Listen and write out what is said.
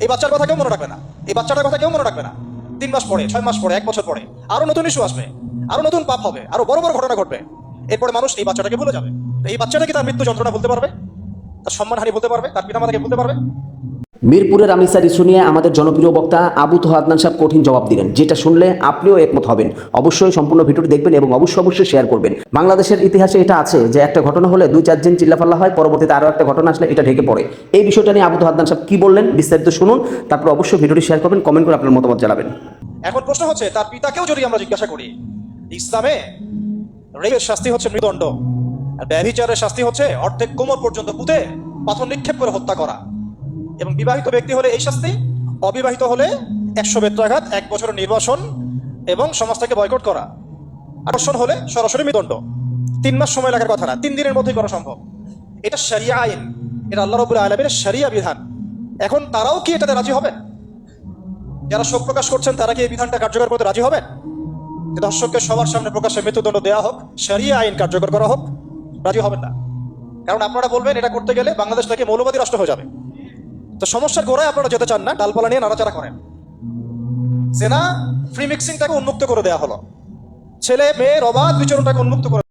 এই বাচ্চার কথা কেউ মনে রাখবে না, এই বাচ্চাটার কথা কেউ মনে রাখবে না। 3 মাস পরে, 6 মাস পরে, 1 বছর পরে আরো নতুন ইস্যু আসবে, আরো নতুন পাপ হবে, আরো বড় বড় ঘটনা ঘটবে। এরপরে মানুষ এই বাচ্চাটাকে ভুলে যাবে। এই বাচ্চাটা কি তার মৃত্যু যন্ত্রণা বলতে পারবে? তার সম্মানহানি বলতে পারবে? তার পিতামাতাকে বলতে পারবে? মিরপুরের আমিসার ইস্যু নিয়ে আমাদের জনপ্রিয় বক্তা আবু তোহা আদনান সাহেব কঠিন জবাব দিলেন, যেটা শুনলে আপনিও একমত হবেন। অবশ্যই সম্পূর্ণ ভিডিওটি দেখবেন এবং অবশ্যই শেয়ার করবেন। বাংলাদেশের ইতিহাসে এটা আছে যে একটা ঘটনা হলে 2-4 দিন চিল্লাফাল্লা হয়, পরবর্তীতে আরও একটা ঘটনা আসলে এটা ঢেকে পড়ে। এই বিষয়টা নিয়ে আবু তোহা আদনান সাহেব কি বললেন বিস্তারিত শুনুন, তারপর অবশ্যই ভিডিওটি শেয়ার করবেন, কমেন্ট করে আপনার মতামত জানাবেন। এখন প্রশ্ন হচ্ছে, তার পিতাকেও যদি আমরা জিজ্ঞাসা করি, ইসলামে রেপের শাস্তি হচ্ছে মৃত্যুদণ্ড, আর ব্যভিচারের শাস্তি হচ্ছে অর্ধেক কোমর পর্যন্ত পুঁতে পাথর নিক্ষেপ করে হত্যা করা। এবং বিবাহিত ব্যক্তি হলে এই শাস্তি, অবিবাহিত হলে 100 বেত্রাঘাত, 1 বছরের নির্বাসন এবং সমাজ থেকে বয়কট করা। আকর্ষণ হলে সরাসরি মৃত্যুদণ্ড। 3 মাস সময় লাগার কথা না, 3 দিনের মধ্যেই করা সম্ভব। এটা শরিয়া আইন, এটা আল্লাহ রাব্বুল আলামিনের শরিয়া বিধান। এখন তারাও কি এটাতে রাজি হবেন? যারা শোক প্রকাশ করছেন তারা কি এই বিধানটা কার্যকর করতে রাজি হবেন? যে দর্শককে সবার সামনে প্রকাশ্যে মৃত্যুদণ্ড দেওয়া হোক, শরিয়া আইন কার্যকর করা হোক? রাজি হবেন না। কারণ আপনারা বলবেন এটা করতে গেলে বাংলাদেশ নাকি মৌলবাদী রাষ্ট্র হয়ে যাবে। তো সমস্যার গোড়ায় আপনারা যেতে চান না, ডালপালা নিয়ে নাড়াচাড়া করেন। জেনা ফ্রি মিক্সিংটাকে উন্মুক্ত করে দেওয়া হলো, ছেলে মেয়ের অবাধ বিচরণটাকে উন্মুক্ত করে